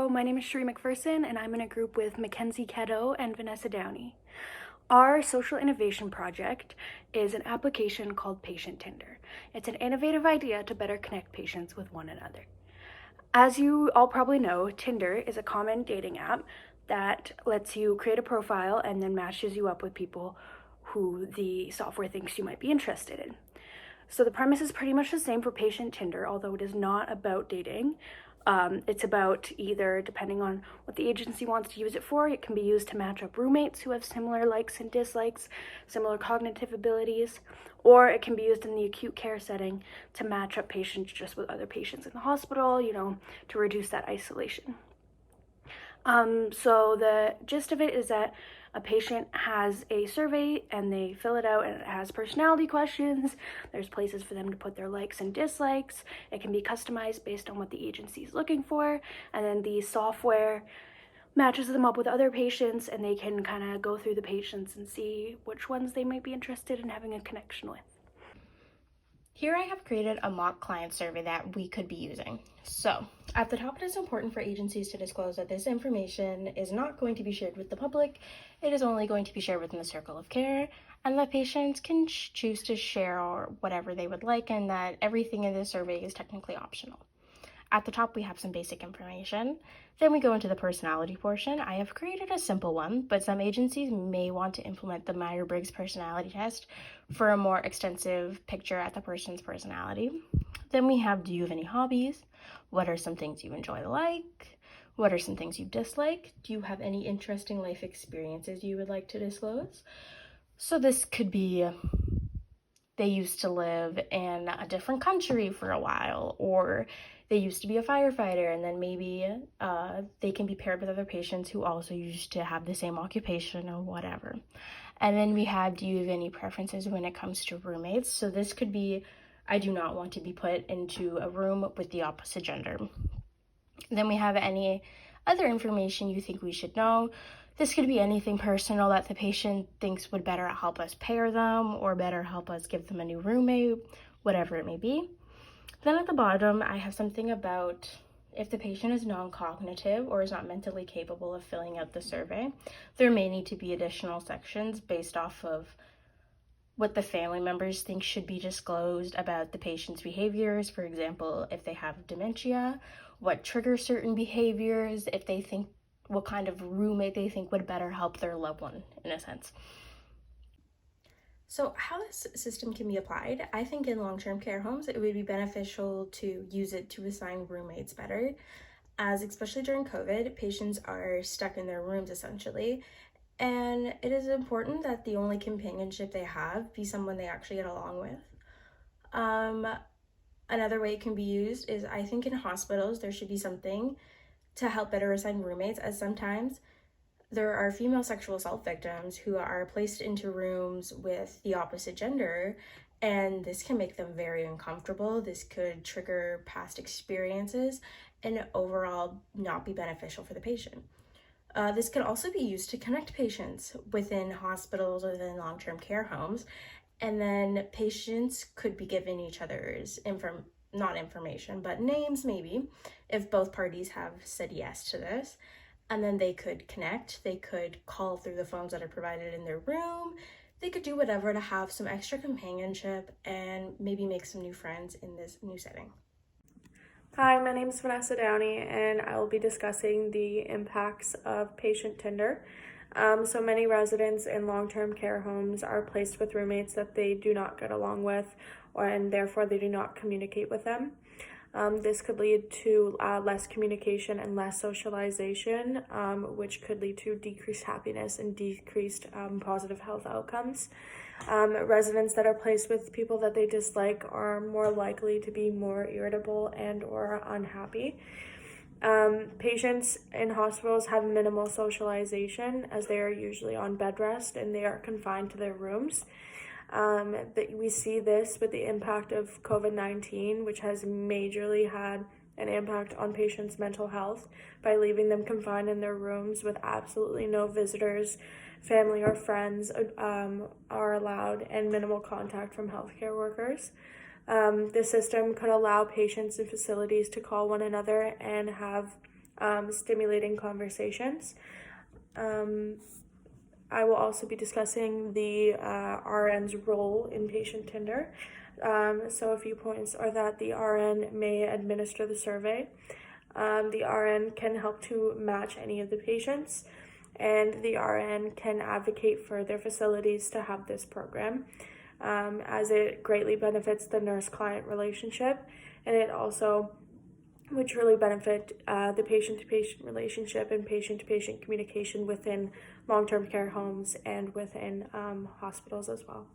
Hello, my name is Sheree McPherson, and I'm in a group with Mackenzie Keddo and Vanessa Downey. Our social innovation project is an application called Patient Tinder. It's an innovative idea to better connect patients with one another. As you all probably know, Tinder is a common dating app that lets you create a profile and then matches you up with people who the software thinks you might be interested in. So the premise is pretty much the same for Patient Tinder, although it is not about dating. It's about either, depending on what the agency wants to use it for, it can be used to match up roommates who have similar likes and dislikes, similar cognitive abilities, or it can be used in the acute care setting to match up patients just with other patients in the hospital, to reduce that isolation. So the gist of it is that a patient has a survey and they fill it out, and it has personality questions. There's places for them to put their likes and dislikes. It can be customized based on what the agency is looking for, and then the software matches them up with other patients, and they can kind of go through the patients and see which ones they might be interested in having a connection with. Here I have created a mock client survey that we could be using. So, at the top, it is important for agencies to disclose that this information is not going to be shared with the public. It is only going to be shared within the circle of care, and that patients can choose to share or whatever they would like, and that everything in this survey is technically optional. At the top, we have some basic information. Then we go into the personality portion. I have created a simple one, but some agencies may want to implement the Myers-Briggs personality test for a more extensive picture at the person's personality. Then we have, do you have any hobbies? What are some things you enjoy like? What are some things you dislike? Do you have any interesting life experiences you would like to disclose? So this could be they used to live in a different country for a while, or they used to be a firefighter, and then maybe they can be paired with other patients who also used to have the same occupation or whatever. And then we have, do you have any preferences when it comes to roommates? So this could be, I do not want to be put into a room with the opposite gender. Then we have any other information you think we should know. This could be anything personal that the patient thinks would better help us pair them or better help us give them a new roommate, whatever it may be. Then at the bottom, I have something about if the patient is non-cognitive or is not mentally capable of filling out the survey, there may need to be additional sections based off of what the family members think should be disclosed about the patient's behaviors. For example, if they have dementia, what triggers certain behaviors, if they think what kind of roommate they think would better help their loved one, in a sense. So how this system can be applied, I think in long-term care homes, it would be beneficial to use it to assign roommates better, as especially during COVID, patients are stuck in their rooms essentially, and it is important that the only companionship they have be someone they actually get along with. Another way it can be used is, I think in hospitals, there should be something to help better assign roommates, as sometimes there are female sexual assault victims who are placed into rooms with the opposite gender, and this can make them very uncomfortable. This could trigger past experiences and overall not be beneficial for the patient. This can also be used to connect patients within hospitals or within long-term care homes, and then patients could be given each other's not information, but names maybe, if both parties have said yes to this. And then they could connect, they could call through the phones that are provided in their room, they could do whatever to have some extra companionship and maybe make some new friends in this new setting. Hi, my name is Vanessa Downey, and I will be discussing the impacts of Patient Tinder. So many residents in long-term care homes are placed with roommates that they do not get along with, and therefore they do not communicate with them. This could lead to less communication and less socialization, which could lead to decreased happiness and decreased positive health outcomes. Residents that are placed with people that they dislike are more likely to be more irritable and or unhappy. Patients in hospitals have minimal socialization, as they are usually on bed rest and they are confined to their rooms. We see this with the impact of COVID-19, which has majorly had an impact on patients' mental health by leaving them confined in their rooms with absolutely no visitors, family or friends are allowed, and minimal contact from healthcare workers. The system could allow patients and facilities to call one another and have stimulating conversations. I will also be discussing the RN's role in patient Tinder. So a few points are that the RN may administer the survey. The RN can help to match any of the patients, and the RN can advocate for their facilities to have this program, as it greatly benefits the nurse-client relationship, and it also would truly benefit the patient-to-patient relationship and patient-to-patient communication within long-term care homes and within hospitals as well.